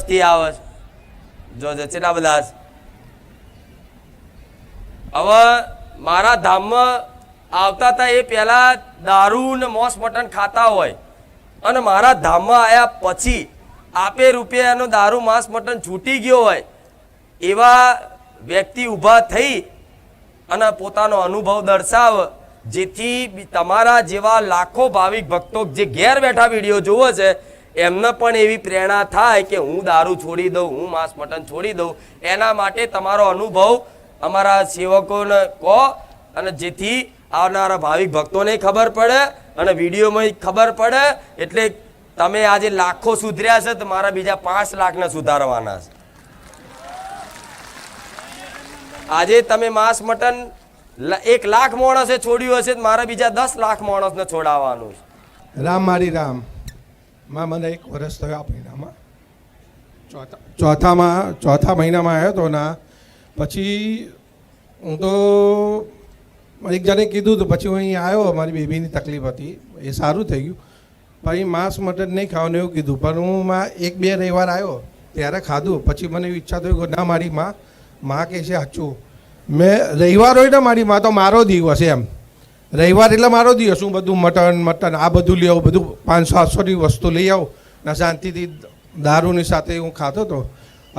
વર્ષથી આવે છે, જો કેટલા બધા. હવે મારા ધામમાં આવતા હતા એ પહેલા દારૂ ને મોસ મટન ખાતા હોય અને મારા ધામમાં આવ્યા પછી આપે રૂપિયાનો દારૂ માંસ મટન છૂટી ગયો હોય એવા વ્યક્તિ ઊભા થઈ અને પોતાનો અનુભવ દર્શાવે, જેથી તમારા જેવા લાખો ભાવિક ભક્તો જે ઘેર બેઠા વિડીયો જોવે છે એમને પણ એવી પ્રેરણા થાય કે હું દારૂ છોડી દઉં, હું માંસ મટન છોડી દઉં. એના માટે તમારો અનુભવ અમારા સેવકોને કહો અને જેથી આવનારા ભાવિક ભક્તોને ખબર પડે અને વિડીયોમાં ખબર પડે. એટલે તમે આજે લાખો સુધર્યા છે તો મારા બીજા 5 લાખને સુધારવાના છે. આજે તમે માંસ મટન 1 લાખ માણસે છોડ્યું હશે, મારા બીજા 10 લાખ માણસને છોડાવવાનું છે. રામ મારી રામ માં મને 1 વર્ષ થયો આ મહિનામાં, ચોથા મહિનામાં આવ્યો તો ના. પછી હું તો એક જણે કીધું તો પછી હું અહીં આવ્યો, મારી બેબીની તકલીફ હતી, એ સારું થઈ ગયું. પછી માંસ મટન નહીં ખાવાનું એવું કીધું, પણ હું 1-2 રવિવાર આવ્યો ત્યારે ખાધું. પછી મને એવી ઈચ્છા થઈ કે ના મારી માં કહે છે સાચું, મેં રવિવાર હોય ને મારી માં તો મારો દિવસ એમ, રવિવાર એટલે મારો દિવસ. હું બધું મટન આ બધું લઈ આવું, બધું 500-800ની વસ્તુ લઈ આવું ને શાંતિથી દારૂની સાથે હું ખાતો હતો.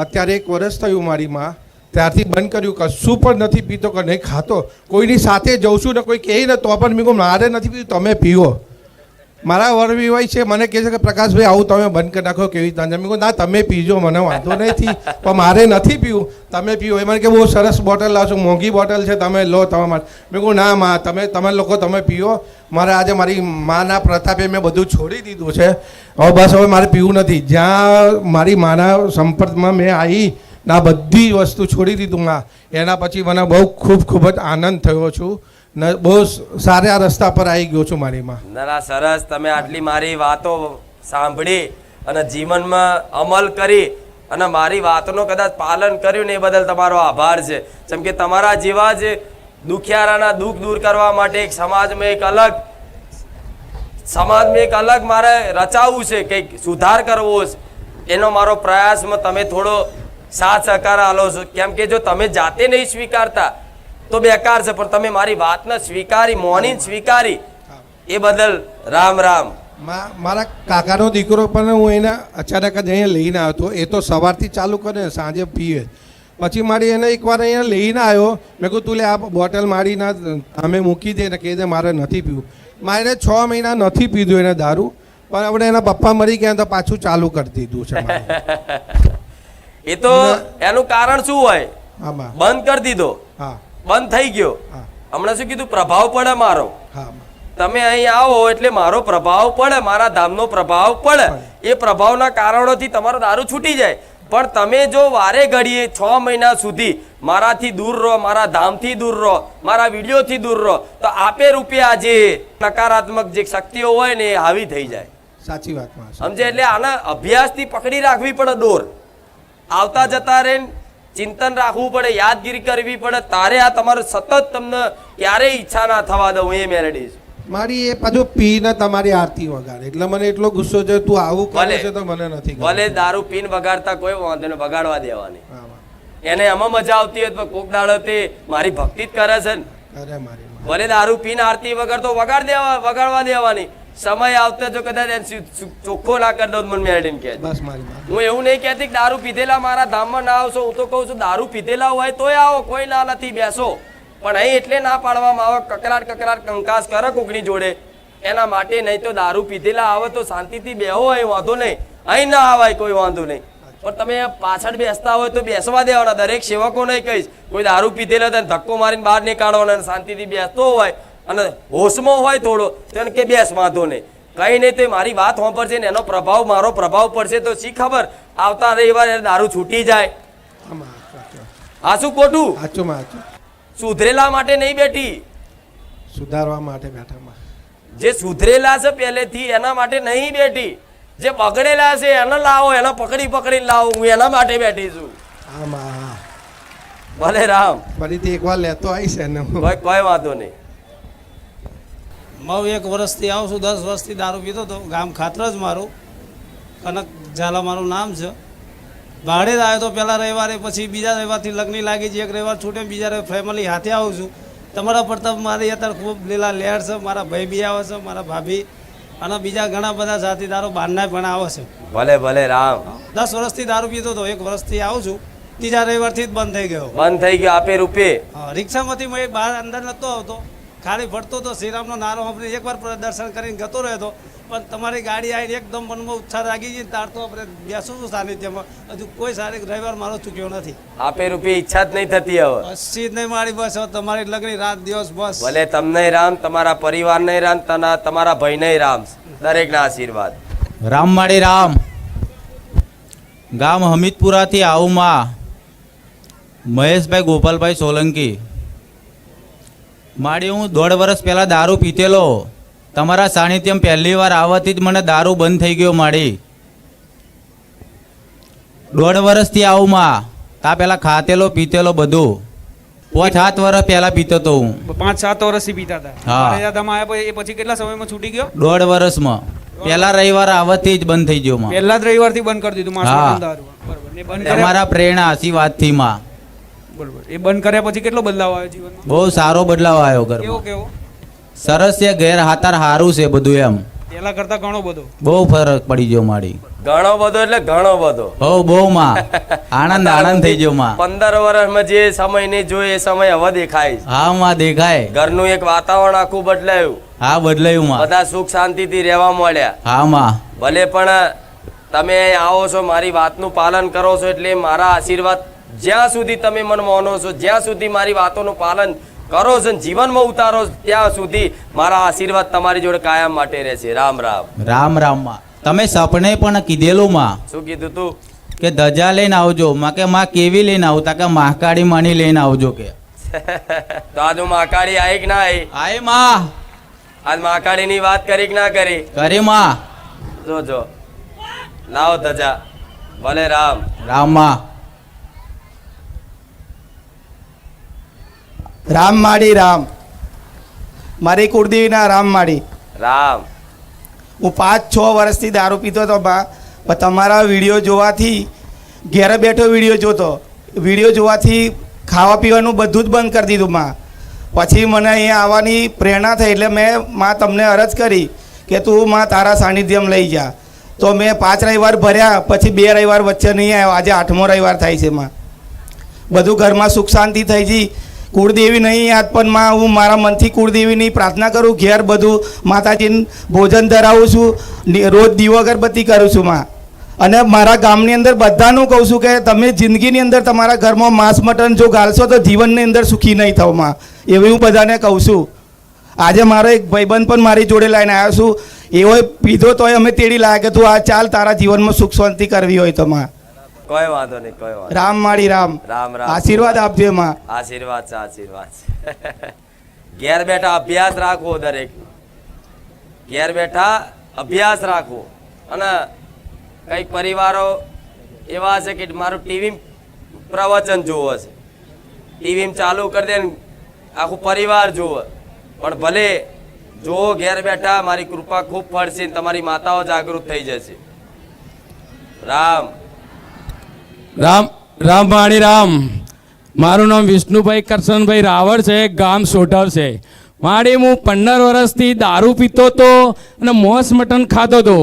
અત્યારે 1 વર્ષ થયું મારી માં, ત્યારથી બંધ કર્યું, કશું પણ નથી પીતો કે નહીં ખાતો. કોઈની સાથે જઉં છું ને કોઈ કહે ને તો પણ મેં કહું મારે નથી પીવું, તમે પીવો. મારા વર વિવાહ છે, મને કહે છે કે પ્રકાશભાઈ આવું તમે બંધ કરી નાખો, કેવી રીતના? મેં કહું ના તમે પીજો, મને વાંધો નથી, પણ મારે નથી પીવું, તમે પીવો. એ મને કે બહુ સરસ બોટલ લાવશો, મોંઘી બોટલ છે, તમે લો તમે માટે. મેં કહું ના માં તમે લોકો તમે પીવો, મારે આજે મારી માના પ્રતાપે મેં બધું છોડી દીધું છે, હવે બસ હવે મારે પીવું નથી. જ્યાં મારી માના સંપર્કમાં મેં આવી ના બધી વસ્તુ છોડી દીધું માં, એના પછી મને બહુ ખૂબ જ આનંદ થયો છું ને બહુ સારા રસ્તા પર આવી ગયો છું મારી માં. ના સરસ, તમે આટલી મારી વાતો સાંભળી અને જીવનમાં અમલ કરી અને મારી વાતોનો કદાચ પાલન કર્યું ને એ બદલ તમારો આભાર છે. જેમ કે તમારા જેવા જ દુખિયારાના દુઃખ દૂર કરવા માટે એક સમાજમાં એક અલગ મારે રચાવવું છે, કંઈક સુધાર કરવો છે, એનો મારો પ્રયાસમાં તમે થોડો સાથ સહકાર આલો છો. કેમ કે જો તમે જાતે નહીં સ્વીકારતા તો બેકાર છે, પણ તમે મારી વાતને સ્વીકારી, મોની સ્વીકારી, એ બદલ રામ રામ. મારા કાકાનો દીકરો પણ હું એને અચાનક જ અહીંયા લઈને આવ્યો હતો. એ તો સવારથી ચાલુ કરે સાંજે પીવે. પછી મારી એને એકવાર અહીંયા લઈને આવ્યો, મેં કહું તું લે આ બોટલ મારીને અમે મૂકી દે ને કહી દે મારે નથી પીવું. મારે 6 મહિના નથી પીધું એને દારૂ, પણ આપણે એના પપ્પા મરી ગયા તો પાછું ચાલુ કરી દીધું છે. એ તો એનું કારણ શું હોય? બંધ કરી દીધો, બંધ થઈ ગયો. હમણાં શું કીધું? પ્રભાવ પડે મારો. તમે અહીં આવો એટલે મારો પ્રભાવ પડે, મારા ધામનો પ્રભાવ પડે. એ પ્રભાવના કારણોથી તમારો દારૂ છૂટી જાય. પણ તમે જો વારે ઘડીએ 6 મહિના સુધી મારાથી દૂર રહો, મારા ધામથી દૂર રહો, મારા વિડીયોથી દૂર રહો, તો આપે રૂપિયા જે નકારાત્મક જે શક્તિઓ હોય ને એ હાવી થઈ જાય. સાચી વાત સમજે? એટલે આના અભ્યાસથી પકડી રાખવી પડે દોર, આવતા જતા રે ચિંતન રાખવું પડે, યાદગીરી કરવી પડે, તારે આ તમારે સતત તમને ક્યારેય ઈચ્છા ના થવા દઉં એ મેલેડી છે મારી. એ પાછું પીને તમારી આરતી વગાડે એટલે મને એટલો ગુસ્સો છે, તું આવું કરે છે તો મને નથી. ભલે દારૂ પીને વગાડતા કોઈ વાંધો નહીં, વગાડવા દેવાની. એને એમાં મજા આવતી હોય તો કોક દાડો તે મારી ભક્તિ જ કરે છે ને. ભલે દારૂ પીને આરતી વગાડતો વગાડવા દેવાની. સમય આવતા જો કદાચ ચોખ્ખો ના કરી દઉં મને મેળવીને કહે. હું એવું નહીં કહેતી કે દારૂ પીધેલા મારા ધામમાં ના આવશો. હું તો કહું છું દારૂ પીધેલા હોય તોય આવો, કોઈ ના નથી, બેસો. પણ અહીં એટલે ના પાડવામાં આવે, કકરાટ કંકાસ કરે કોકની જોડે એના માટે. નહીં તો દારૂ પીધેલા આવે તો શાંતિથી બેહો, અહીં વાંધો નહીં, અહીં ના આવાય કોઈ વાંધો નહીં. પણ તમે પાછળ બેસતા હોય તો બેસવા દેવાના. દરેક સેવકોને કહીશ, કોઈ દારૂ પીધેલા તો ધક્કો મારીને બહાર નીકાળવાના. શાંતિથી બેસતો હોય અને હોશમાં હોય થોડો તો એને કે બેસ, વાંધો નહીં, કઈ નહીં. તો મારી વાત સાંભળશે ને એનો પ્રભાવ મારો પ્રભાવ પડશે તો શી ખબર આવતા રવિવારે દારૂ છૂટી જાય. આ શું ખોટું? સુધરેલા માટે નહીં બેઠી, સુધારવા માટે બેઠા. જે સુધરેલા છે પહેલેથી એના માટે નહીં બેઠી. જે બગડેલા છે એને લાવો, એને પકડી લાવો. હું એના માટે બેઠી છું. ભલે રામ. ફરીથી એકવાર લેતો આવીશ એને, કોઈ વાંધો નહીં. હું 1 વર્ષથી આવું છું, 10 વર્ષથી દારૂ પીતો હતો. ગામ ખાતર જ મારું, કનક ઝાલા મારું નામ છે. ભાડે જ આવ્યો તો પહેલા રવિવારે, પછી બીજા રવિવારથી લગ્ન લાગી છે, એક રવિવાર છૂટે બીજા રવિવાર ફેમિલી હાથે આવું છું. તમારા પ્રતાપ મારી અત્યારે ખૂબ લીલા લહેર છે. મારા ભાઈ બી આવે છે, મારા ભાભી અને બીજા ઘણા બધા સાથીદારો બહારના પણ આવે છે. ભલે ભલે રામ. 10 વર્ષથી દારૂ પીતો હતો, 1 વર્ષથી આવું છું. ત્રીજા રવિવારથી જ બંધ થઈ ગયો. બંધ થઈ ગયો આપે રૂપે. હા, રિક્ષામાંથી હું એક બહાર અંદર નહોતો આવતો, ખાલી ફરતો તો શ્રીરામનો નારો સાંભળી એકવાર દર્શન કરીને જતો રહ્યો હતો. પણ તમારી ગાડી આવીને એકદમ મનમાં ઉત્સાહ લાગી ગઈ, તાર તો આપણે બેસું છું સાનિધ્યમાં. હજુ કોઈ સારી રવિવાર મારો ચૂક્યો નથી. આપે રૂપે ઈચ્છા જ નહીં થતી હવે. બસ જ નહીં મારી, બસ હવે તમારી લગ્ન રાત દિવસ બસ. ભલે તમને રામ, તમારા પરિવારને રામ, તમારા ભાઈને રામ, દરેકના આશીર્વાદ. રામમાળી રામ. ગામ હમીદપુરાથી આવું માં મહેશભાઈ ગોપાલભાઈ સોલંકી. માડી હું 1.5 વર્ષ પહેલાં દારૂ પીતેલો. તમારા સાનિધ્યમ પહેલી વાર આવવાથી જ મને દારૂ બંધ થઈ ગયો. માડી 1.5 વર્ષથી આવું માં. તા પહેલાં ખાતેલો પીતેલો બધું. 5-7 વર્ષ પહેલાં પીતો તો હું. 5-7 વર્ષથી પીતા હતા. હા. મર્યાદામાં આવ્યા એ પછી કેટલા સમયમાં છૂટી ગયો? 1.5 વર્ષમાં પહેલા રવિવાર આવવાથી જ બંધ થઈ ગયો માં. પહેલા જ રવિવારથી બંધ કરી દીધું હા. માસમાં દારૂ. બરોબર. એ બંધ કર્યા તમારા પ્રેરણા આશીર્વાદથી માં બરોબર. એ બંધ કર્યા પછી કેટલો બદલાવ આવ્યો જીવનમાં? બહુ સારો બદલાવ આવ્યો કેવો ઘરમાં. કેવો? સરસ છે, ઘેર હાથાર સારું છે બધું એમ. પહેલા કરતા ઘણો બધો. બહુ ફરક પડી ગયો મારી. ઘણો બધો એટલે ઘણો બધો. હો બહુ માં આનંદ આનંદ થઈ ગયો માં. 15 વર્ષમાં જે સમય નહીં જોયો એ સમય હવે દેખાય. હા માં દેખાય. ઘરનું એક વાતાવરણ આખું બદલાયું. હા બદલાયું માં. બધા સુખ શાંતિથી રહેવા મળ્યા. હા માં. ભલે પણ તમે અહીં આવો છો, મારી વાતનું પાલન કરો છો, એટલે મારા આશીર્વાદ જ્યાં સુધી તમે મને માનો છો, જ્યાં સુધી મારી વાતોનું પાલન કરો છો, ને જીવનમાં ઉતારો છો, ત્યાં સુધી મારા આશીર્વાદ તમારી જોડે કાયમ માટે રહેશે. રામ રામ. રામ રામ માં. તમે સપને પણ કીધેલું માં શું કીધું તું? કે ધજા લઈને આવજો. માં કે માં કેવી લઈને આવું? તા કે મહાકાળી માની લઈને આવજો કે. તો આજ હું મહાકાળી આવી કે ના આવી? આય માં. આજ મહાકાળી ની વાત કરી કે ના કરી? કરી માં. જો લાવો ધજા. ભલે રામ. રામ માં. રામમાળી રામ. મારી કુળદેવીના રામમાળી. રામ. હું 5-6 વર્ષથી દારૂ પીતો હતો બા, પણ તમારા વિડીયો જોવાથી ઘેરે બેઠો વિડીયો જોતો, વિડીયો જોવાથી ખાવા પીવાનું બધું જ બંધ કરી દીધું માં. પછી મને અહીંયા આવવાની પ્રેરણા થઈ, એટલે મેં માં તમને અરજ કરી કે તું માં તારા સાનિધ્યમ લઈ જા. તો મેં 5 રવિવાર ભર્યા, પછી 2 રવિવાર વચ્ચે નહીં આવ્યો. આજે 8મો રવિવાર થાય છે માં. બધું ઘરમાં સુખ શાંતિ થઈ ગઈ. કુળદેવી નહીં યાદ, પણ માં હું મારા મનથી કુળદેવીની પ્રાર્થના કરું. ઘેર બધું માતાજીને ભોજન ધરાવું છું, રોજ દીવો અગરબત્તી કરું છું માં. અને મારા ગામની અંદર બધાનું કહું છું કે તમે જિંદગીની અંદર તમારા ઘરમાં માંસ મટન જો ગાલશો તો જીવનની અંદર સુખી નહીં થાવ માં. એવું હું બધાને કહું છું. આજે મારો એક ભાઈબંધ પણ મારી જોડે લઈને આવ્યો છું. એવો પીધો તોય અમે તેડી લાવ્યા કે તું આ ચાલ, તારા જીવનમાં સુખ શાંતિ કરવી હોય તો માં. કોઈ વાંધો નહીં, કોઈ વાંધો. રામમાળી રામ. રામ રામ. આશીર્વાદ આપજો માં. આશીર્વાદ છે, આશીર્વાદ છે. ઘેર બેઠા અભ્યાસ રાખવો દરેક. ઘેર બેઠા અભ્યાસ રાખવો. અને કઈક પરિવારો એવા છે કે મારું ટીવી પ્રવચન જોવો છે, ટીવી ચાલુ કરી દે, આખું પરિવાર જોવે. પણ ભલે જોવો ઘેર બેઠા, મારી કૃપા ખૂબ ફળશે, તમારી માતાઓ જાગૃત થઈ જશે. રામ. રામમાળી રામ. મારું નામ વિષ્ણુભાઈ કરશનભાઈ રાવળ છે, ગામ સોઢવ છે. માડી હું 15 વર્ષથી દારૂ પીતો હતો અને માંસ મટન ખાતો હતો.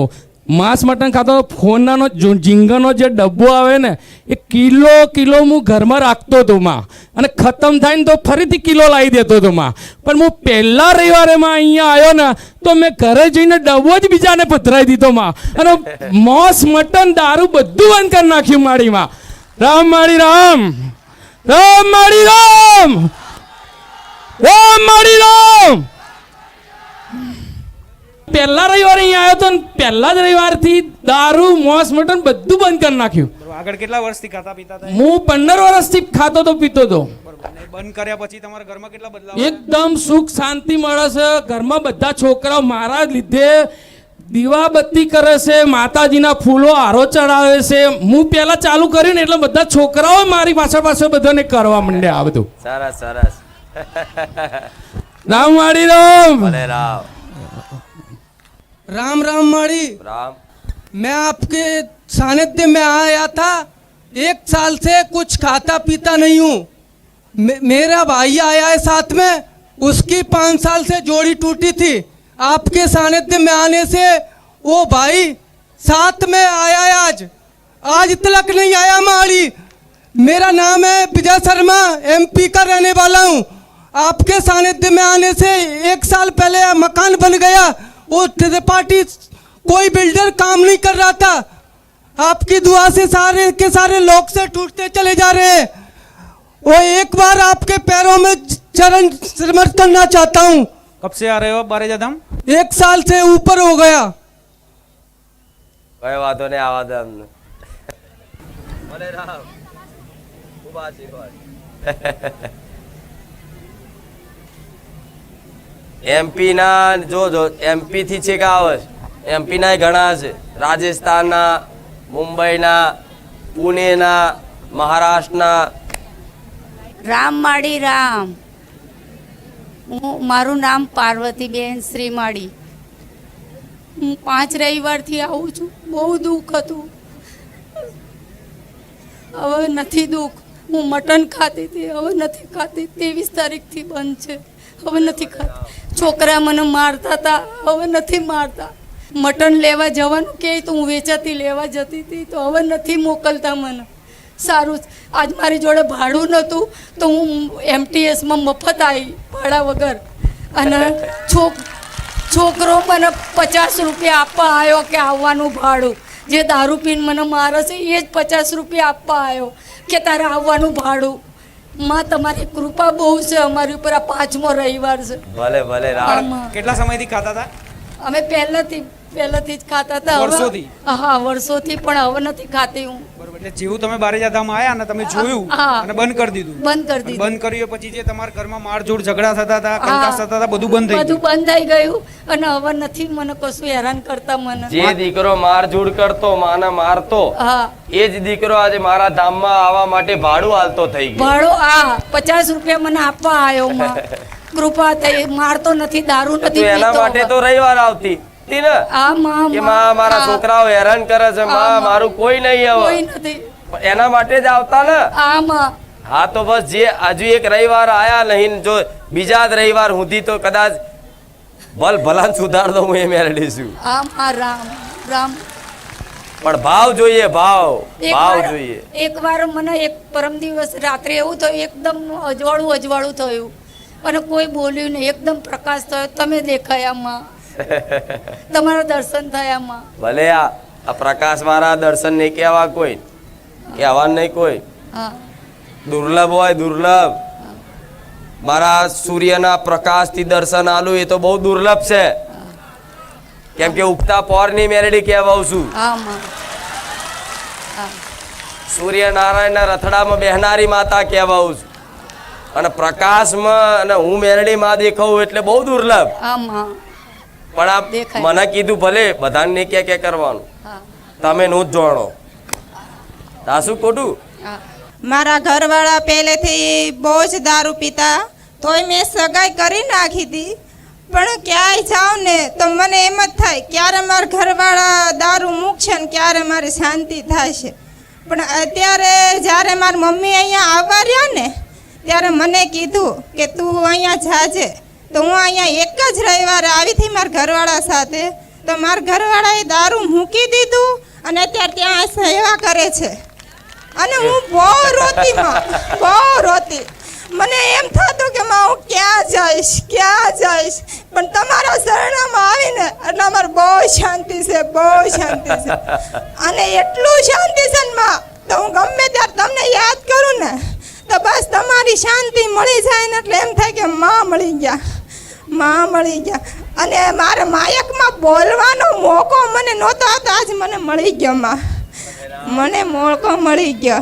ફોનનો ઝીંગાનો જે ડબ્બો આવે ને એ કિલો હું ઘરમાં રાખતો હતો માં. અને ખતમ થાય ને તો ફરીથી કિલો લાવી દેતો હતો માં. પણ હું પહેલા રવિવારે માં અહીંયા આવ્યો ને તો મેં ઘરે જઈને ડબ્બો જ બીજાને પધરાવી દીધો માં. અને માંસ મટન દારૂ બધું બંધ કરી નાખ્યું માડીમાં. રામમાળી રામ. રામમાળી રામ. રામમાળી રામ. પહેલા રવિવારે અહીંયા આવ્યો તો ને પહેલા જ રવિવારથી દારૂ માંસ મટન બધું બંધ કરી નાખ્યું. આગળ કેટલા વર્ષથી ખાતા પીતા હતા? હું 15 વર્ષથી ખાતો તો પીતો હતો. બરોબર. અને બંધ કર્યા પછી તમારા ઘરમાં કેટલા બદલાવ? એકદમ સુખ શાંતિ મળે છે. ઘરમાં બધા છોકરાઓ મારા લીધે દીવાબત્તી કરે છે, માતાજીના ફૂલો હારો ચડાવે છે. હું પહેલા ચાલુ કર્યું ને એટલે બધા છોકરાઓ મારી પાછળ બધાને કરવા માંડ્યા આ બધું. સરસ સરસ. રામમાળી રામ. ભલે રામ. राम राममाड़ी राम. मैं आपके सानिध्य में आया था 1 साल से कुछ खाता पीता नहीं हूँ। मेरा भाई आया है साथ में, उसकी 5 साल से जोड़ी टूटी थी। आपके सानिध्य में आने से वो भाई साथ में आया है। आज तक नहीं आया माड़ी। मेरा नाम है विजय शर्मा, MP का रहने वाला हूँ। आपके सानिध्य में आने से 1 साल पहले मकान बन गया। वो त्रिपाठी कोई बिल्डर काम नहीं कर रहा था। आपकी दुआ से सारे के सारे लोग से टूटते चले जा रहे हैं। वो एक बार आपके पैरों में चरण समर्पण करना चाहता हूँ। कब से आ रहे हो आप बारेजा धाम? 1 साल से ऊपर हो गया। કઈ વાંધો નહીં, આવા દે અમને. ભલે રામ. ખૂબ આશીર્વાદ. MP ના જો MP થી છે કે આવે MP ના ઘણા છે, રાજસ્થાનના, મુંબઈના, પુણેના, મહારાષ્ટ્રના. રામમાળી રામ. મારું નામ પાર્વતીબેન શ્રીમાળી. હું 5 રવિવારથી આવું છું. બહુ દુઃખ હતું, હવે નથી દુઃખ. હું મટન ખાતી હતી, હવે નથી ખાતી. 23 તારીખથી બંધ છે, હવે નથી ખાતી. છોકરા મને મારતા હતા, હવે નથી મારતા. મટન લેવા જવાનું કહે તો હું વેચાતી લેવા જતી હતી, તો હવે નથી મોકલતા મને. સારું, આજ મારી જોડે ભાડું નહોતું તો હું MTSમાં મફત આવી ભાડા વગર. અને છોકરો મને 50 રૂપિયા આપવા આવ્યો કે આવવાનું ભાડું. જે દારૂ પીને મને મારે છે એ જ 50 રૂપિયા આપવા આવ્યો કે તારે આવવાનું ભાડું. માં તમારી કૃપા બહુ છે અમારી ઉપર. આ 5મો રવિવાર છે. ભલે ભલે રામ. કેટલા સમયથી ખાતા હતા? અમે પહેલાથી જ ખાતા હતા. વર્ષોથી? હા, વર્ષોથી, પણ હવે નથી ખાતી હું. બરોબર. એટલે જેવું તમે બારેજા ધામ આયા ને તમે જોયું હા. અને બંધ કરી દીધું. બંધ કરી દીધું. બંધ કર્યું પછી જે તમારા ઘરમાં મારઝોડ ઝઘડા થતા હતા, કંકાસ થતા હતા, બધું બંધ થઈ બધું બંધ થઈ ગયું. અને હવે નથી મને કશું હેરાન કરતા મને. જે દીકરો મારઝૂડ કરતો, માને મારતો, હા, એ જ દીકરો આજે મારા ધામમાં આવવા માટે ભાડું હાલતો થઈ ગયો. ભાડો 50 રૂપિયા મને આપવા આવ્યો. માં કૃપા થઈ. મારતો નથી, દારૂ તું નથી એના માટે પીતો. તો રવિવાર આવતી હતી ને કે માં મારા છોકરાઓ હેરાન કરે છે, માં મારું કોઈ નહીં કોઈ આવે, નથી. પણ એના માટે જ આવતા ને. આમાં હા, તો બસ જે હજુ એક રવિવાર આયા નહીં, જો બીજા જ રવિવાર સુધી તો કદાચ ભલાન સુધાર દો, હું એ મેળવી છું. આમાં રામ રામ. પણ ભાવ જોઈએ, ભાવ જોઈએ. એકવાર મને એક પરમ દિવસ રાત્રે એવું થયું, એકદમ અજવાળું થયું અને કોઈ બોલ્યું નહીં. એકદમ પ્રકાશ થયો, તમે દેખાયા માં, તમારા દર્શન થયા માં. ભલે આ પ્રકાશ વાળા દર્શન નહીં કહેવા કોઈ, કહેવા નહીં કોઈ. હા, દુર્લભ હોય, દુર્લભ. મારા સૂર્યના પ્રકાશથી દર્શન આલું એ તો બહુ દુર્લભ છે. કેમ કે ઉગતા પોરની મેલડી કહેવાઉં છું. આમાં સૂર્યનારાયણના રથડામાં બેહનારી માતા કહેવાઉં છું. અને પ્રકાશમાં અને હું મેલડી માં દેખાવું એટલે બહુ દુર્લભ. આમાં પણ આ દેખાય. મને કીધું ભલે બધાને કે કરવાનું, હા, તમે નું જ જાણો. સાસુ ખોટું? હા. મારા ઘરવાળા પહેલેથી બહુ જ દારૂ પીતા, તોય મેં સગાઈ કરી નાખી હતી. પણ ક્યાંય જાઉં ને તો મને એમ જ થાય ક્યારે મારા ઘરવાળા દારૂ મૂકશે ને ક્યારે મારી શાંતિ થશે. પણ અત્યારે જ્યારે મારી મમ્મી અહીંયા આવવા રહ્યા ને ત્યારે મને કીધું કે તું અહીંયા જાજે. તો હું અહીંયા એક જ રવિવારે આવી હતી મારા ઘરવાળા સાથે. તો મારા ઘરવાળાએ દારૂ મૂકી દીધું અને અત્યારે ત્યાં સેવા કરે છે. અને હું બહુ રોતી માં, બહુ રોતી. મને એમ થતું કે માં હું ક્યાં જઈશ. પણ તમારા શરણમાં આવીને એટલે અમારે બહુ શાંતિ છે, બહુ શાંતિ છે. અને એટલું શાંતિ છે ને માં, તો હું ગમે ત્યારે તમને યાદ કરું ને તો બસ તમારી શાંતિ મળી જાય ને એટલે એમ થાય કે માં મળી ગયા. અને મારે માયકમાં બોલવાનો મોકો મને નહોતો આવતો, આજ મને મળી ગયો માં. મને મોકો મળી ગયો.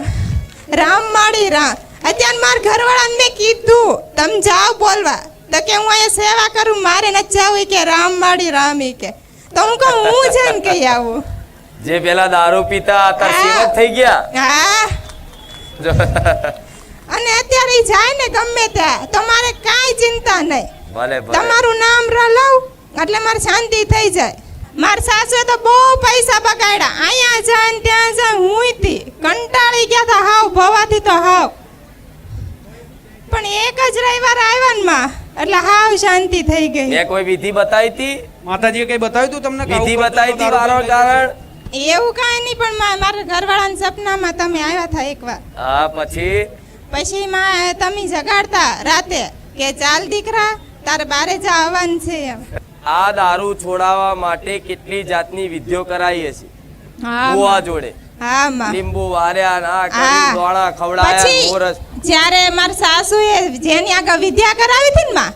રામમાળી રામ. અત્યારે મારા ઘરવાળાને મેં કીધું તમે જાઓ બોલવા, તો કે હું અહીંયા સેવા કરું, મારે નથી જવું કે રામમાળી રામ કે. તો હું કહું હું જઈને કહી આવું. જે પેલા દારૂ પીતા હતા સેવક થઈ ગયા. હા, અને અત્યારે ઈ જાય ને ગમે ત્યાં તો મારે કાંઈ ચિંતા નહીં. ભલે ભલે. તમારું નામ લઉં એટલે મારે શાંતિ થઈ જાય. મારા સાસુએ તો બહુ પૈસા બગાડ્યા, અહીંયા જાય ને ત્યાં જાય, હુંયથી કંટાળી ગયા હતા હાવ ભવાથી તો હાવ. પણ એક જ રવિવાર આવ્યા ને માં એટલે હાવ શાંતિ થઈ ગઈ. મેં કોઈ વિધિ બતાવી હતી? માતાજીએ કઈ બતાવ્યું હતું તમને કે આવું વિધિ કરતો બતાવી હતી દારૂ વારો પીતો? કારણ? એવું કાંઈ નહીં, પણ મારા ઘરવાળાના સપનામાં તમે આવ્યા હતા એકવાર. હા, પછી પછી માં તમે જગાડતા રાતે કે ચાલ દીકરા તારે બારે જવાનું છે એમ. આ દારૂ છોડાવવા માટે કેટલી જાતની વિધિઓ કરાઈએ છે હા બુઆ માં. જોડે. હા માં. લીંબુ વાર્યા, ના કરી, હા. દોણા ખવડાયા, પછી ગોરસ. જ્યારે મારા સાસુએ જેની આગળ વિદ્યા કરાવી હતી ને માં,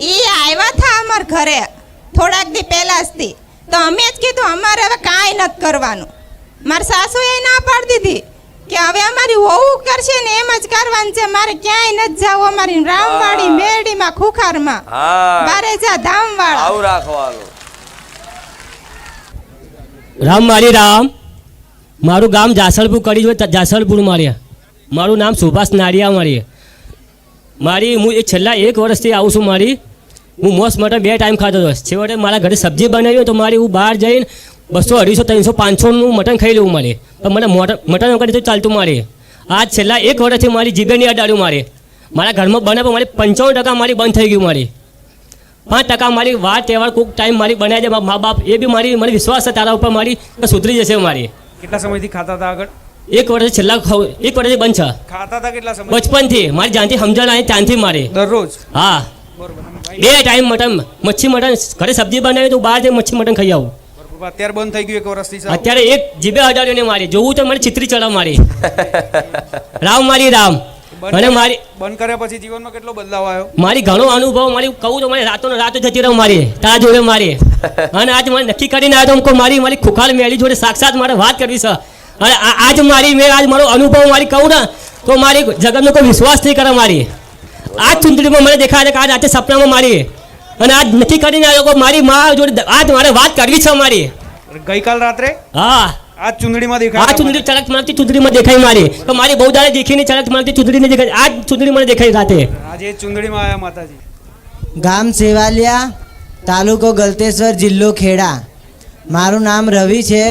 એ આવ્યા હતા અમારા ઘરે થોડાક દી પહેલા જ થી. તો અમે જ કીધું અમારે હવે કાંઈ નથી કરવાનું. મારા સાસુએ ના પાડી દીધી કે હવે અમારી વહુ કરશે ને એમ જ કરવાનું છે, મારે ક્યાંય નથી જવું. અમારી રામવાડી મેરડીમાં ખુખારમાં હા, બારે જા ધામવાળા. આવું રાખવાનું. રામ મારી રામ. મારું ગામ જાસળપુર કરી જોઈએ, જાસળપુર માર્યા. મારું નામ સુભાષ નાડિયા મારી હું છેલ્લા 1 વર્ષથી આવું છું. હું મોસ મટન 2 ટાઈમ ખાતો હતો. છેવટે મારા ઘરે સબ્જી બનાવી તો હું બહાર જઈને 200, 250, 300, 500નું મટન ખાઈ લઉં પણ મને મટન વગર તો ચાલતું આજ છેલ્લા 1 વર્ષથી મારી જીભે નહીં અડાડ્યું મારા ઘરમાં બને પણ 95% મારી બંધ થઈ ગયું 5% મારી વાર તહેવાર કોઈક ટાઈમ મારી બનાવી દે મા બાપ, એ બી મને વિશ્વાસ છે તારા ઉપર કે સુધરી જશે કેટલા સમયથી ખાતા હતા આગળ? 1 વર્ષ છેલ્લા 1 વર્ષથી બંધ છે. ખાતા હતા કેટલા સમય? બચપનથી મારી જાનથી સમજણ આવી ત્યાંથી દરરોજ? હા, 2 ટાઈમ મટન, મચ્છી મટન ઘરે સબ્જી બનાવી તો બહાર જઈને મચ્છી મટન ખાઈ આવું. અત્યારે બંધ થઈ ગયું 1 વર્ષથી સાવ? અત્યારે એક જીભે અડાડ્યો ને જોવું તો મને ચિત્રી ચડાવ રામ મારી રામ. અને બંધ કર્યા પછી જીવનમાં કેટલો બદલાવ આવ્યો? મારી ઘણો અનુભવ, કહું તો મને રાતો જતી રહું તારા જોડે અને આજ મને નક્કી કરીને આવ્યો તો મારી ખુખાર મેળી જોડે સાક્ષાત મારે વાત કરવી છે. અને આજ આજ મારો અનુભવ કહું ને તો મારી જગતનો કોઈ વિશ્વાસ નહીં કરે. આજ ચૂંટણીમાં મને દેખાય છે કે આજ રાતે સપનામાં અને આજ નક્કી કરીને આવ્યો કે મારી માં જોડે આજ મારે વાત કરવી છે ગઈકાલ રાત્રે? હા, આજ ચૂંટણીમાં દેખાય? આ ચૂંટણી ચળક મળતી ચૂંટણીમાં દેખાય તો મારી બહુ દાડે દેખીને ચળક મળતી ચૂંટણી દેખાય. આજ ચૂંટણી મને દેખાય રાતે. આજે ચૂંટણીમાં આવ્યા માતાજી. ગામ સેવાલિયા, તાલુકો ગલતેશ્વર, જિલ્લો ખેડા. મારું નામ રવિ છે.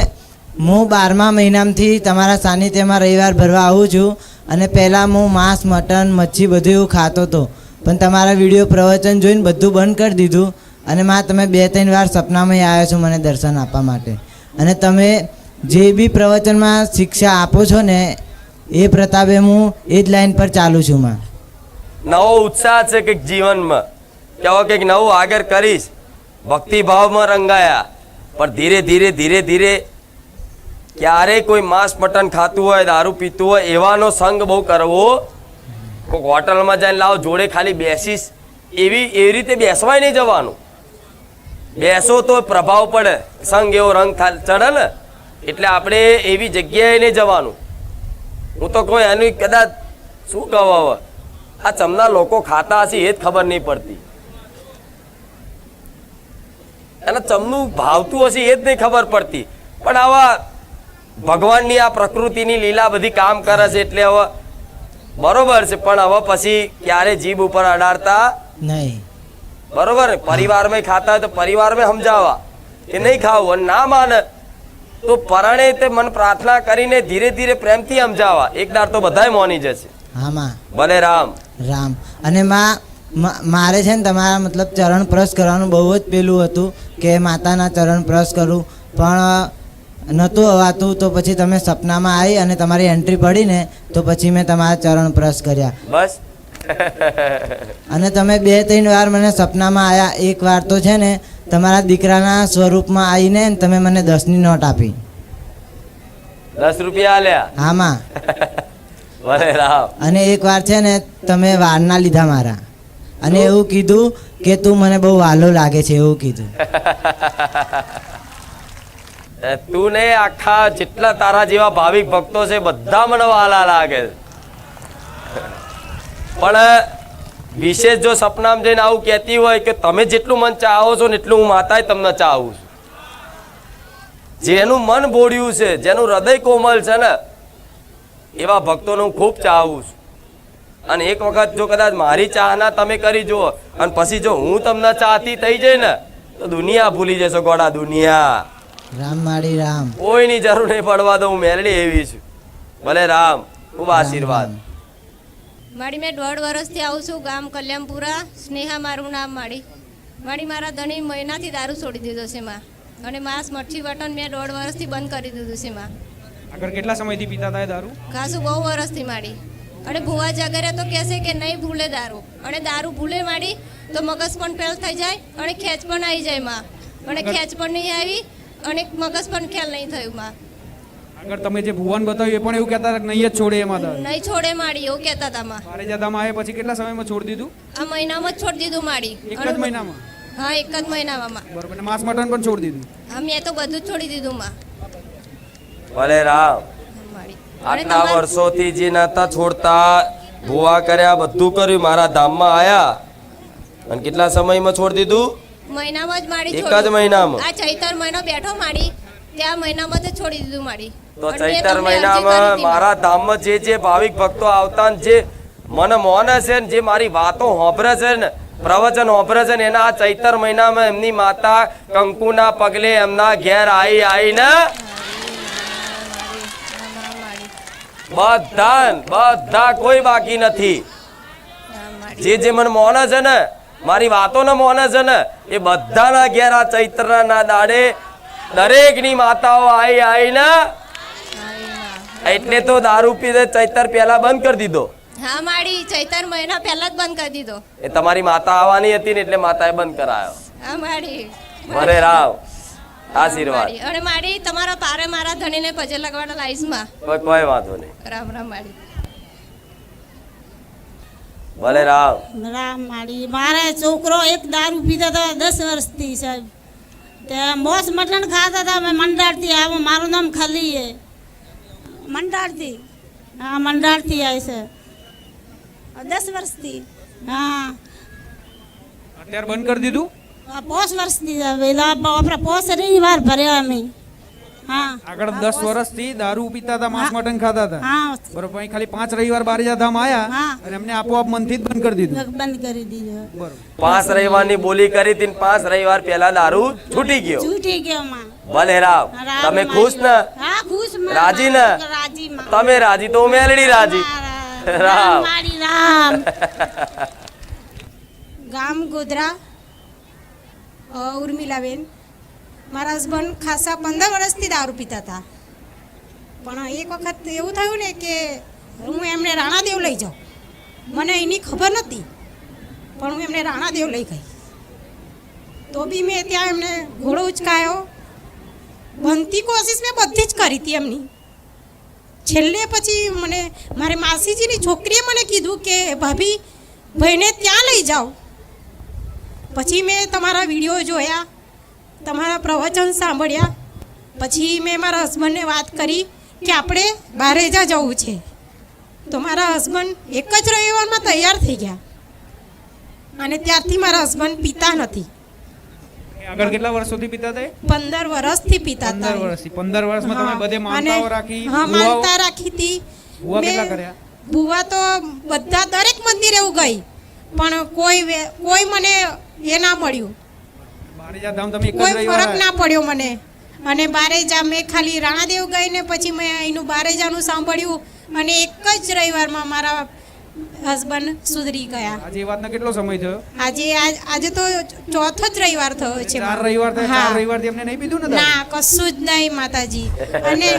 હું 12મા મહિનામાંથી તમારા સાનિધ્યમાં રવિવાર ભરવા આવું છું. અને પહેલાં હું માંસ, મટન, મચ્છી બધું એવું ખાતો હતો, પણ તમારા વિડીયો પ્રવચન જોઈને બધું બંધ કરી દીધું. અને તમે 2-3 વાર સપનામાં આવ્યા છો મને દર્શન આપવા માટે. અને તમે જે બી પ્રવચનમાં શિક્ષા આપો છો ને એ પ્રતાપે હું એ જ લાઈન પર ચાલુ છું. નવો ઉત્સાહ છે કંઈક જીવનમાં, કે હવે કંઈક નવું આગળ કરીશ. ભક્તિભાવમાં રંગાયા, પણ ધીરે ધીરે ધીરે ધીરે ક્યારેય કોઈ માંસ મટન ખાતું હોય, દારૂ પીતું હોય એવાનો સંગ બહુ કરવો. કોઈક હોટલમાં જઈને લાવો જોડે ખાલી બેસીશ એવી રીતે બેસવાય નહીં જવાનું. બેસો તો પ્રભાવ પડે, સંગ એવો રંગ ચડે ને. એટલે આપણે એવી જગ્યાએ નહીં જવાનું. હું તો કોઈ એનું કદાચ શું કહું હવે, આ ચમના લોકો ખાતા હશે એ જ ખબર નહીં પડતી, અને ચમનું ભાવતું હશે એ જ નહીં ખબર પડતી. પણ આવા ભગવાનની આ પ્રકૃતિની લીલા બધી કામ કરે છે એટલે હવે બરોબર છે. પણ હવે પછી ક્યારે જીભ ઉપર અડાડતા નહીં. બરોબર ને? પરિવારમાં ખાતા હોય તો પરિવારમાં સમજાવવા કે નહીં ખાવું, અને ના માને તો પરાણે તે મન પ્રાર્થના કરીને ધીરે ધીરે પ્રેમથી સમજાવવા. એક દાર તો બધાય મોની જશે. હા ભલે રામ રામ. અને મારે છે ને તમારા મતલબ ચરણ પ્રસ કરવાનું બહુ જ પેલું હતું કે માતાના ચરણ પ્રસ કરું, પણ નહોતું અવાતું. તો પછી તમે સપનામાં આવી અને તમારી એન્ટ્રી પડી ને તો પછી મેં તમારા ચરણ પ્રસ કર્યા. બસ. અને તમે 2-3 વાર મને સપનામાં આવ્યા. એક વાર તો છે ને તમારા દીકરાના સ્વરૂપમાં આવીને તમે મને 10ની નોટ આપી. 10 રૂપિયા આલ્યા? હામાં. ભલે રામ. અને એક વાર છે ને તમે વારના લીધા મારા, અને એવું કીધું કે તું મને બહુ વાલો લાગે છે એવું કીધું. તું ને આખા જેટલા તારા જેવા ભાવિક ભક્તો છે બધા મને વાલા લાગે. પણ વિશેષ જો સપનામાં જઈને આવું કહેતી હોય કે તમે જેટલું મન ચાહો છો ને એટલું હું માતાએ તમને ચાહું છું. જેનું મન બોળ્યું છે, જેનું હૃદય કોમલ છે ને એવા ભક્તોને હું ખૂબ ચાહું છું. અને એક વખત જો કદાચ મારી ચાહના તમે કરી જુઓ અને પછી જો હું તમને ચાહતી થઈ જાય ને તો દુનિયા ભૂલી જશો ગોડા, દુનિયા. રામ માળી રામ. કોઈની જરૂર નહીં પડવા દઉં, હું મેલડી એવી છું. ભલે રામ, ખૂબ આશીર્વાદ. મારી મેં 1.5 વર્ષથી આવું છું, ગામ કલ્યાણપુરા. સ્નેહા મારું નામ મારી. મારા ધણી મહિનાથી દારૂ છોડી દીધો છે માં, અને માંસ મચ્છી બટન મેં 1.5 વર્ષથી બંધ કરી દીધું છે માં. આગળ કેટલા સમયથી પીતા હતા એ દારૂ? ખાસું બહુ વર્ષથી માડી. અને ભુવા જગરે તો કહેશે કે નહીં ભૂલે દારૂ, અને દારૂ ભૂલે માડી તો મગજ પણ ફેલ થઈ જાય અને ખેંચ પણ આવી જાય માં, અને ખેંચ પણ નહીં આવી અને મગજ પણ ખ્યાલ નહીં થયું માં. આગળ તમે જે ભુવન બતાવ્યું એ પણ એવું કહેતા હતા કે નહીં જ છોડે એમાં દારૂ? નહીં છોડે માડી એવું કહેતા હતા માં. પારિજાતમાં આવ્યા પછી કેટલા સમયમાં છોડી દીધું? આ મહિનામાં જ છોડી દીધું માડી. એક જ મહિનામાં? હા, એક જ મહિનામાં. બરોબર. અને માંસ મટન પણ છોડી દીધું? હા, મેં તો બધું જ છોડી દીધું માં. ભલે રામ. આટલા વર્ષોથી જે નતા છોડતા, ભૂવા કર્યા, બધું કર્યું, મારા ધામમાં આયા, અને કેટલા સમયમાં છોડી દીધું? મહિનામાં જ માડી. એક જ મહિનામાં? આ ચૈતર મહિનો બેઠો માડી, ત્યાં મહિનામાં જ છોડી દીધું માડી. તો ચૈતર મહિનામાં મારા ધામમાં જે ભાવિક ભક્તો આવતા ને જે મને મોને છે ને જે મારી વાતો હોંભરે છે ને, પ્રવચન હોંભરે છે ને, એના આ ચૈતર મહિનામાં એમની માતા કંકુના પગલે એમના ઘેર આવીને બધા કોઈ બાકી નથી. જે મને મોને છે ને, મારી વાતો ને મોને છે ને, એ બધાના ઘેર આ ચૈત્રના દાડે દરેકની માતાઓ આવીને, એટલે તો દારૂ પીધે ચૈતર પહેલા બંધ કરી દીધો. હા માડી, ચૈતર મહિના પહેલા જ બંધ કરી દીધો. એ તમારી માતા આવવાની હતી ને એટલે માતાએ બંધ કરાયો. હા માડી. ભલે રામ, આશીર્વાદ. અને માડી તમારા પારે મારા ધણીને પજે લગવાડા લાઈસમાં. કોઈ વાંધો નહીં. રામ રામ માડી. ભલે રામ. રામ માડી. મારા છોકરો એક દારૂ પીતા હતા 10 વર્ષથી સાહેબ. ત્યાં મોસ મટન ખાતા હતા. મેં મંડાળથી આવો, મારું નામ ખાલી હે. મંડાળથી? હા, મંડાળથી આવે છે 10 વર્ષથી. હા. અત્યારે બંધ કરી દીધું? 5 વર્ષથી આપણે 5 રવિવાર ભર્યા અમે. હા. આગળ 10 વર્ષથી દારૂ પીતા હતા, માંસ મટન ખાતા હતા. હા. બરોબર. અહીં ખાલી 5 રવિવાર બારીજાધામ આયા અને એમને આપોઆપ મનથી જ બંધ કરી દીધું. બંધ કરી દીધું. બરોબર. 5 રવિવારની બોલી કરી હતી, 5 રવિવાર પહેલા દારૂ છૂટી ગયો. છૂટી ગયો માં. ભલે રામ. તમે ખુશ ને? હા, ખુશ માં. રાજી ને? રાજી માં. તમે રાજી તો મેલડી રાજી. રામ. મારી રામ. ગામ ગોધરા. ઉર્મિલાબેન. મારા હસબન્ડ ખાસા 15 વર્ષથી દારૂ પીતા હતા, પણ એક વખત એવું થયું ને કે હું એમને રાણાદેવ લઈ જાઉં. મને એની ખબર નહોતી, પણ હું એમને રાણાદેવ લઈ ગઈ. તો બી મેં ત્યાં એમને ઘોડો ઉચકાયો. બનતી કોશિશ મેં બધી જ કરી હતી એમની. છેલ્લે પછી મને મારી માસીજીની છોકરીએ મને કીધું કે ભાભી ભાઈને ત્યાં લઈ જાઓ. પછી મેં તમારા વિડીયો જોયા, તમારા પ્રવચન સાંભળ્યા. પછી મેં મારા હસબન્ડને વાત કરી કે આપણે બારેજા જવું છે. તો મારા હસબન્ડ એક જ રવિવારમાં તૈયાર થઈ ગયા, અને ત્યારથી મારા હસબન્ડ પીતા નથી. આગળ કેટલા વર્ષોથી પીતા હતા? 15 વર્ષથી પીતા હતા. 15 વર્ષથી. 15 વર્ષમાં તમે બધે માનતાઓ રાખી? હા, માનતા રાખી હતી. ભુવા કેટલા કર્યા? ભુવા તો બધા દરેક મંદિરે હું ગઈ, પણ કોઈ મને એ ના મળ્યું. બારીજાધામ તમે એક જ કોઈ રવિવાર ફરક ના પડ્યો મને. અને બારેજા મેં ખાલી રાણાદેવ ગઈ ને પછી મેં અહીંનું બારેજાનું સાંભળ્યું, અને એક જ રવિવારમાં મારા હસબન્ડ સુધરી ગયા. આજે એ વાતનો કેટલો સમય થયો? આજે તો ચોથો જ રવિવાર થયો છે. 4 રવિવાર થયા. 4 રવિવારથી એમને નહીં પીધું ને? ના, કશું જ નહીં માતાજી. અને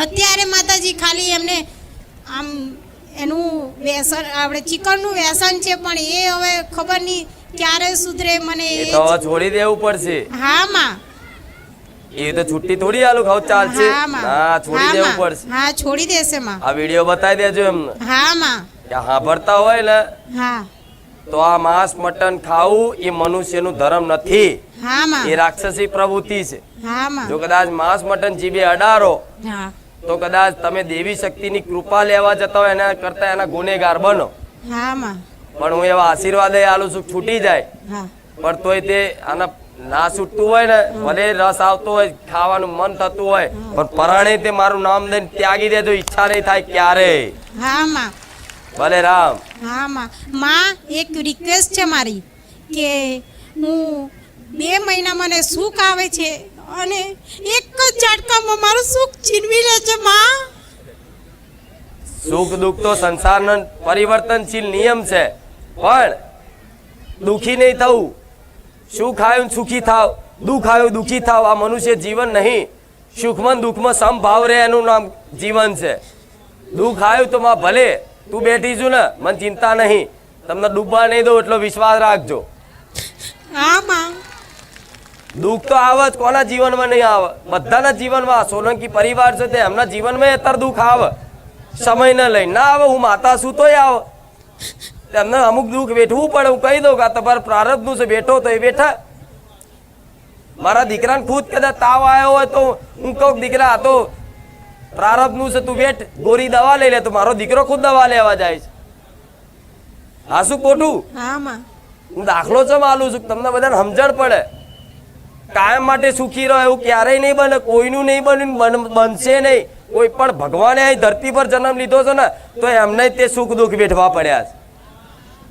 અત્યારે માતાજી ખાલી એમને આમ એનું વ્યસન, આપણે ચિકનનું વ્યસન છે, પણ એ હવે ખબર નહીં ક્યારે સુધરે. મને એ તો હવે છોડી દેવું પડશે. હા માં. એ તો છુટ્ટી થોડી આલું ખાવ ચાલશે. હા, છોડી દેવું પડશે. હા, છોડી દેશે માં. આ વિડીયો બતાવી દેજો એમને. હા માં. કે સાંભળતા હોય ને હા, તો આ માંસ મટન ખાવું એ મનુષ્યનું ધર્મ નથી. હા માં. એ રાક્ષસી પ્રવૃત્તિ છે. હા માં. જો કદાચ માંસ મટન જીભે અડારો હા, તો કદાચ તમે દેવી શક્તિની કૃપા લેવા જતા હોય એના કરતા એના ગુનેગાર બનો. હા માં. પણ હું એવા આશીર્વાદ આલું છું છૂટી જાય. હા. પણ તોય તે આના ના છૂટતું હોય ને, ભલે રસ આવતો હોય, ખાવાનું મન થતું હોય, પણ પરાણે તે મારું નામ દઈને ત્યાગી દેજો. ઈચ્છા નહીં થાય ક્યારે. હા માં. ભલે રામ. હા માં. એક રિક્વેસ્ટ છે મારી કે હું 2 મહિના મને સુખ આવે છે અને એક જ ઝટકામાં મારું સુખ છીનવી લે છે માં. સુખ દુઃખ તો સંસારનો પરિવર્તનશીલ નિયમ છે, પણ દુઃખી નહીં થવું. સુખ આવ્યું ને સુખી થાવ, દુઃખ આવ્યું દુઃખી થાવ. આ મનુષ્ય જીવન નહીં. સુખમાં દુઃખમાં સમભાવ રહે એનું નામ જીવન છે. દુઃખ આવ્યું તો માં ભલે તું બેઠી છું ને, મને ચિંતા નહીં, તમને ડૂબવા નહીં દો એટલો વિશ્વાસ રાખજો. હા માં. દુઃખ તો આવે જ, કોના જીવનમાં નહીં આવે? બધાના જીવનમાં. સોલંકી પરિવાર છે તે એમના જીવનમાં અત્યારે દુઃખ આવે, સમય ન લઈ ના આવે. હું માતા છું તોય આવે. તેમને અમુક દુઃખ વેઠવું પડે. હું કહી દઉં કે આ તમારે પ્રારબ્ધનું છે, બેઠો તો એ બેઠા. મારા દીકરાને ખુદ કદાચ તાવ આવ્યો હોય તો હું કહું દીકરા આ તો પ્રારબ્ધનું છે, તું બેઠ, ગોરી દવા લઈ લે. તો મારો દીકરો ખુદ દવા લેવા જાય છે. હા શું ખોટું? હા માં. હું દાખલો છે માલું છું, તમને બધાને સમજણ પડે. કાયમ માટે સુખી રહો એવું ક્યારેય નહીં બને, કોઈનું નહીં બન્યું, બનશે નહીં. કોઈ પણ ભગવાને અહીં ધરતી પર જન્મ લીધો છે ને તો એમને તે સુખ દુઃખ વેઠવા પડ્યા છે.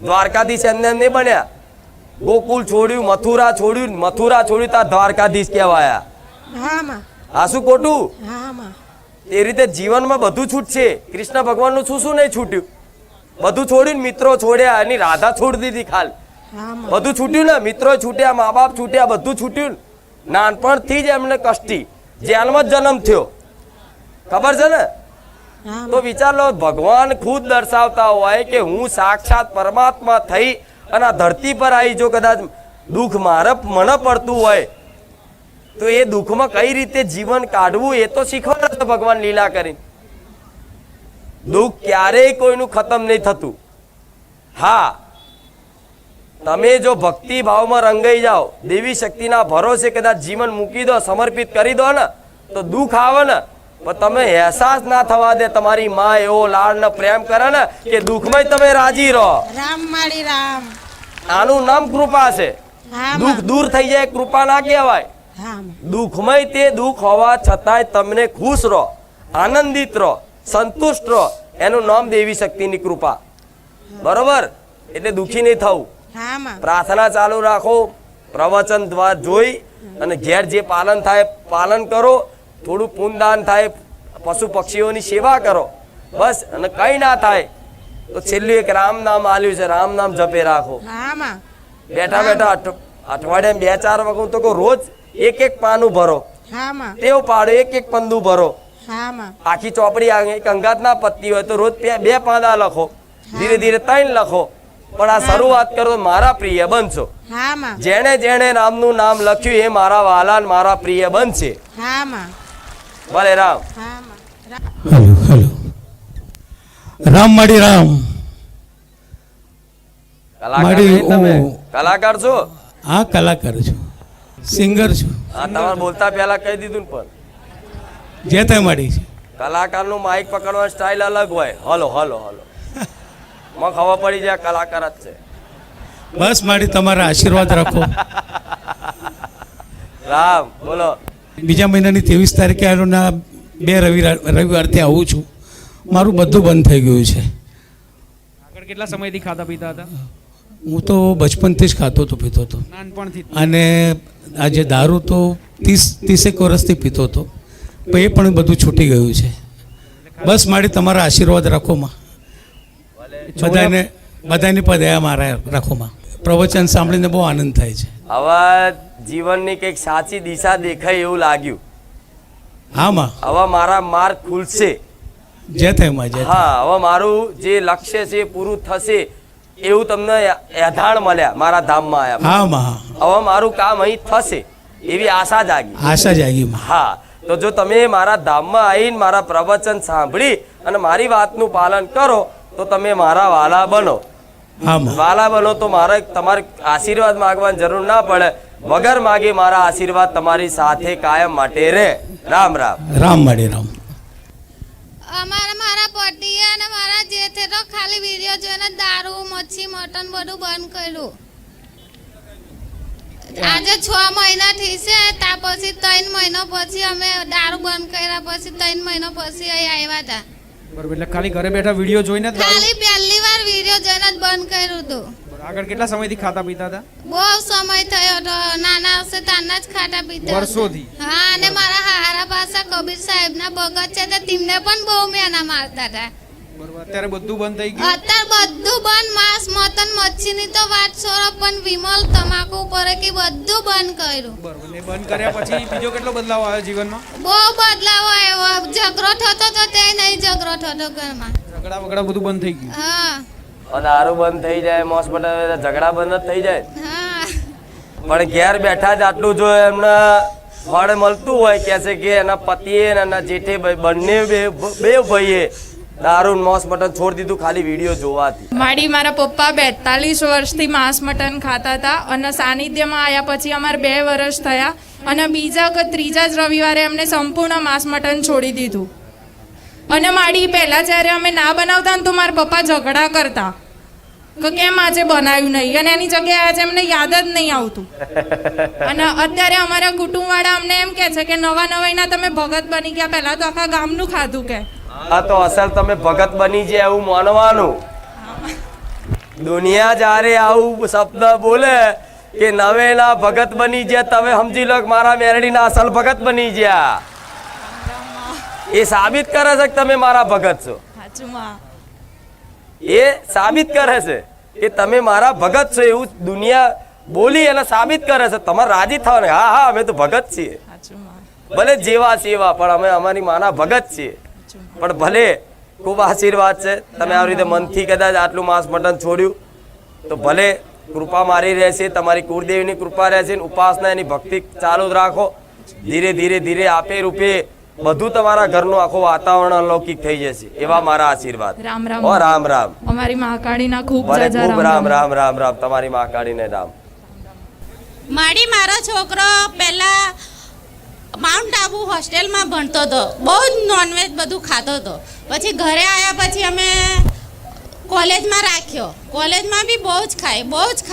દ્વારકાધીશ એમને એમ નહીં બન્યા. ગોકુલ છોડ્યું, મથુરા છોડ્યું ત્યાં દ્વારકાધીશ કહેવાયા. હા માં. આ શું ખોટું? હા માં. એ રીતે જીવનમાં બધું છૂટશે. કૃષ્ણ ભગવાનનું શું શું નહીં છૂટ્યું? બધું છોડ્યું ને, મિત્રો છોડ્યા, એની રાધા છોડી દીધી ખાલી. હા માં. બધું છૂટ્યું ને, મિત્રો છૂટ્યા, મા બાપ છૂટ્યા, બધું છૂટ્યું. નાનપણથી જ એમને કષ્ટી, જેલમાં જ જન્મ થયો, ખબર છે ને? હા તો વિચાર લો, ભગવાન ખુદ દર્શાવતા હોય કે હું સાક્ષાત પરમાત્મા થઈ અને આ ધરતી પર આવી. જો કદાચ દુઃખ મને પડતું હોય તો એ દુઃખમાં કઈ રીતે જીવન કાઢવું એ તો શીખવાડે છે ભગવાન લીલા કરીને. દુઃખ ક્યારેય કોઈનું ખતમ નહીં થતું. હા, તમે જો ભક્તિ ભાવમાં રંગાઈ જાઓ, દેવી શક્તિના ભરોસે કદાચ જીવન મૂકી દો, સમર્પિત કરી દો ને, તો દુઃખ આવે ને પણ તમે અહેસાસ ના થવા દે. તમારી માં એવો લાડ ને પ્રેમ કરે ને કે દુઃખમાં તમે રાજી રહો. રામ માળી રામ. આનું નામ કૃપા છે. હા દુઃખ દૂર થઈ જાય કૃપા ના કહેવાય. હા માં. દુઃખમય તે દુઃખ હોવા છતાંય તમને ખુશ રહો, આનંદિત રહો, સંતુષ્ટ રહો, એનું નામ દેવી શક્તિની કૃપા. બરોબર? એટલે દુઃખી નહીં થવું. હા માં. પ્રાર્થના ચાલુ રાખો, પ્રવચન દ્વારા જોઈ અને ઘેર જે પાલન થાય પાલન કરો, થોડું પુણ્યદાન થાય, પશુ પક્ષીઓની સેવા કરો, બસ. અને કઈ ના થાય તો છેલ્લું એક રામ નામ આલ્યું છે, રામ નામ જપે રાખો. હા માં. બેઠા બેઠા અઠવાડિયામાં 2-4 વખત તો કહું, રોજ એક પાનું ભરો. હા માં. ટેવ પાડો, એક પંદું ભરો. હા માં. આખી ચોપડી એક અંગાત ના પત્તી હોય તો રોજ 2 પાંદા લખો, ધીરે ધીરે 3 લખો. પણ આ શરૂઆત કરો, મારા પ્રિય બનશો. હા માં. જેણે જેણે રામનું નામ લખ્યું એ મારા વાલા ને મારા પ્રિય બનશે. હા માં. ભલે રામ. હા માં. Hello hello. રામ માડી રામ. કલાકાર મારી નહીં તમે? હું- કલાકાર છો? હા, કલાકાર છું, સિંગર છું. હા, તમારે બોલતા પહેલા કહી દીધું ને. પણ જે તે માડી છે. કલાકારનું માઇક પકડવાની સ્ટાઇલ અલગ હોય. હલો હલો હલો, મને ખબર પડી જાય કલાકાર જ છે. બસ માડી તમારા આશીર્વાદ રાખો. રામ બોલો. બીજા મહિનાની 23 તારીખે આવેલું 2 રવિવારથી આવું છું. મારું બધું બંધ થઈ ગયું છે. આગળ કેટલા સમયથી ખાતા પીતા હતા? હું તો બચપનથી જ ખાતો હતો, પીતો હતો. નાનપણથી. અને આજે દારૂ તો 30 વર્ષથી પીતો હતો, પણ એ પણ બધું છૂટી ગયું છે. બસ માડી તમારા આશીર્વાદ રાખો માં. બધાની પદયા મારા રાખો માં. પ્રવચન સાંભળીને બહુ આનંદ થાય છે. હવે જીવનની કંઈક સાચી દિશા દેખાય એવું લાગ્યું. હા માં. હવે મારા માર્ગ ખુલશે. જે થાય માં, જે થાય. હા, હવે મારું જે લક્ષ્ય છે એ પૂરું થશે એવું તમને એધાણ મળ્યા મારા ધામમાં આવ્યા. હા માં. હવે મારું કામ અહીં થશે એવી આશા જાગી. આશા જાગી માં. હા, તો જો તમે મારા ધામમાં આવીને મારા પ્રવચન સાંભળી અને મારી વાતનું પાલન કરો તો તમે મારા વાલા બનો. હા માં. વાલા બનો તો મારે તમારે આશીર્વાદ માંગવાની જરૂર ના પડે. વગર માગે મારા આશીર્વાદ તમારી સાથે કાયમ માટે રહે. રામ રામ. રામ માડી રામ. મારા પતિએ અને મારા જેઠે તો ખાલી વિડીયો જોઈને દારૂ, મચ્છી, મટન બધું બંધ કર્યું. આજે 6 મહિના થઈ છે. ત્યાર પછી 3 મહિના પછી અમે દારૂ બંધ કર્યા. પછી 3 મહિના પછી અહીં આવ્યા હતા. બરોબર, એટલે ખાલી ઘરે બેઠા વિડીયો જોઈને જ દારૂ- ખાલી પહેલી વાર વિડીયો જોઈને જ બંધ કર્યું હતું. આગળ કેટલા સમયથી ખાતા પીતા હતા? બહુ સમય થયો તો નાના હશે તાના જ ખાટા પીતા વર્ષોથી? હા, અને મારા હારા પાસા કબીર સાહેબના ભગત છે તો તેમને પણ બહુ મેના મારતા હતા. બરોબર. અત્યારે બધું બંધ થઈ ગયું? અત્યારે બધું બંધ. માંસ મટન મચ્છીની તો વાત છોડો, પણ વિમલ તમાકુ ઉપર કે બધું બંધ કર્યું. બરોબર. ને બંધ કર્યા પછી બીજો કેટલો બદલાવ આવ્યો જીવનમાં? બહુ બદલાવ આવ્યો. ઝઘડો થતો તો તે નહીં ઝઘડો થતો ઘરમાં. ઝઘડા વગડા બધું બંધ થઈ ગયું? હા દારૂ બંધ થઈ જાય, મોસ મટન ઝઘડા બંધ જ થઈ જાય. હા. પણ ઘેર બેઠા જ આટલું જો એમને ફળ મળતું હોય કે છે કે એના પતિએ અને એના જેઠે બંને બે ભાઈએ દારૂ મોસ મટન છોડી દીધું ખાલી વિડીયો જોવાથી. મારા પપ્પા 42 વર્ષથી માંસ મટન ખાતા હતા અને સાનિધ્યમાં આવ્યા પછી અમારે 2 વર્ષ થયા અને બીજા કે ત્રીજા જ રવિવારે અમને સંપૂર્ણ માંસ મટન છોડી દીધું. અને મારી પહેલાં જ્યારે અમે ના બનાવતા ને તો મારા પપ્પા ઝઘડા કરતા કે કેમ આજે બનાવ્યું નહીં, અને એની જગ્યાએ આજે એમને યાદ જ નહીં આવતું. અને અત્યારે અમારા કુટુંબવાળા અમને એમ કહે છે કે નવા નવાઈના તમે ભગત બની ગયા, પહેલાં તો આખા ગામનું ખાધું કે. આ તો અસલ તમે ભગત બની જાય એવું માનવાનું. દુનિયા જ્યારે આવું શબ્દ બોલે કે નવેના ભગત બની ગયા, તમે સમજી લો કે મારા મેરડીના અસલ ભગત બની ગયા. એ સાબિત કરે છે કે તમે મારા ભગત છો. એ સાબિત કરે છે કે તમે મારા ભગત છો એવું દુનિયા બોલી અને સાબિત કરે છે. તમારે રાજી થવાનું, હા હા અમે તો ભગત છીએ, ભલે જેવા સેવા પણ અમે અમારી માના ભગત છીએ. પણ ભલે ખૂબ આશીર્વાદ છે, તમે આવી રીતે મનથી કદાચ આટલું માંસ મટન છોડ્યું તો ભલે કૃપા મારી રહેશે, તમારી કુળદેવીની કૃપા રહેશે. ઉપાસના એની ભક્તિ ચાલુ જ રાખો. ધીરે ધીરે ધીરે આપે રૂપે બધું તમારા ઘરનું આખું વાતાવરણ અલૌકિક થઈ જશે એવા મારા આશીર્વાદ. રામ રામ. ઓ રામ રામ. અમારી મહાકાળીના ખૂબ ભલે જાજા ખૂબ રામ રામ રામ રામ. તમારી મહાકાળીને રામ. મારો છોકરો પહેલા માઉન્ટ આબુ હોસ્ટેલમાં ભણતો હતો, બહુ જ નોનવેજ બધું ખાતો હતો. પછી ઘરે આવ્યા પછી અમે કોલેજમાં રાખ્યો, કોલેજમાં બી બહુ જ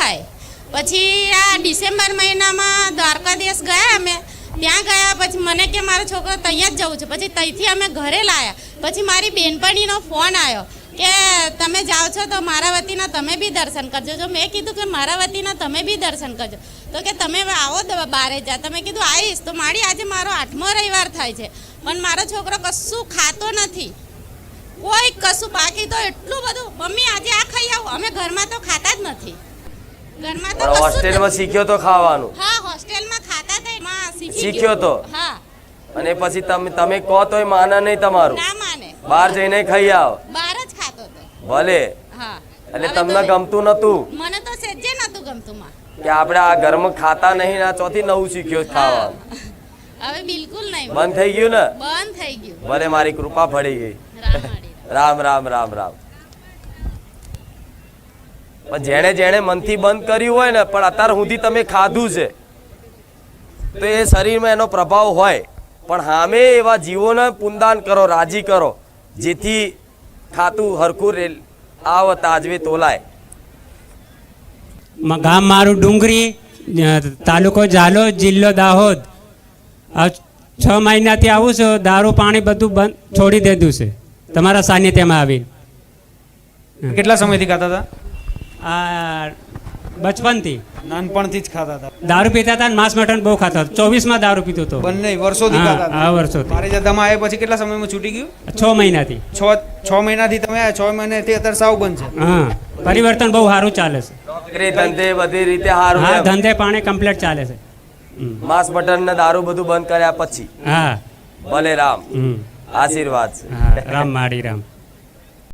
ખાય. પછી આ ડિસેમ્બર મહિનામાં દ્વારકાધીશ ગયા અમે, ત્યાં ગયા પછી મને કે મારો છોકરો ત્યાં જ જવું છે. પછી ત્યાંથી અમે ઘરે લાવ્યા. પછી મારી બેનપણીનો ફોન આવ્યો કે તમે જાઓ છો તો મારા વતીના તમે બી દર્શન કરજો. જો મેં કીધું કે મારા વતીના તમે બી દર્શન કરજો, તો કે તમે આવો બારે જા. તમે કીધું આવીશ. તો આજે મારો 8મો રવિવાર થાય છે પણ મારો છોકરો કશું ખાતો નથી, કોઈ કશું. બાકી તો એટલું બધું મમ્મી આજે આ ખાઈ આવો, અમે ઘરમાં તો ખાતા જ નથી. ઘરમાં તો હોસ્ટેલમાં શીખ્યો તો ખાવાનું. હા, હોસ્ટેલમાં ખાતા હતા એમાં શીખ્યો તો. હા. અને પછી તમે કહો તોય માને નહીં તમારું. ના માને. બહાર જઈને ખાઈ આવો. બહાર જ ખાતો હતો. ભલે. હા. એટલે તમને ગમતું નતું? મને તો સહેજે નતું ગમતું માં કે આપણે આ ઘરમાં ખાતા નહીં, આ ચોથી નવું શીખ્યો ખાવાનું. હવે બિલકુલ નહીં. બંધ થઈ ગયું ને? બંધ થઈ ગયું. ભલે મારી કૃપા ફળી ગઈ. રામ રામ રામ રામ. પણ જેણે જેણે મનથી બંધ કર્યું હોય ને, પણ અત્યાર સુધી તમે ખાધું છે તો એ શરીરમાં એનો પ્રભાવ હોય. પણ સામે એવા જીવોને પુનદાન કરો, રાજી કરો, જેથી ખાતું હરખું આવ તાજવે તોલાય. ગામ મારું ડુંગરી, તાલુકો ઝાલોદ, જિલ્લો દાહોદ. 6 મહિનાથી આવું છું, દારૂ પાણી બધું બંધ છોડી દીધું છે તમારા સાનિધ્યમાં આવીને. કેટલા સમયથી ખાતા હતા? આ બચપનથી, નાનપણથી જ ખાતા હતા. દારૂ પીતા હતા, માંસ મટન બહુ ખાતા હતા. 24માં દારૂ પીતો હતો. બંને વર્ષોથી ખાતા હતા? હા, વર્ષોથી. મારી જતામાં આવ્યા પછી કેટલા સમયમાં છૂટી ગયું? 6 મહિનાથી. 6 મહિનાથી તમે આવ્યા, 6 મહિનાથી અત્યારે સાવ બંધ છે. હા, પરિવર્તન બહુ સારું ચાલે છે. નોકરી ધંધે બધી રીતે સારું. હા, ધંધે પાણી કમ્પ્લીટ ચાલે છે. માંસ મટન ને દારૂ બધું બંધ કર્યા પછી. હા. ભલે રામ. આશીર્વાદ છે. રામ માડી રામ.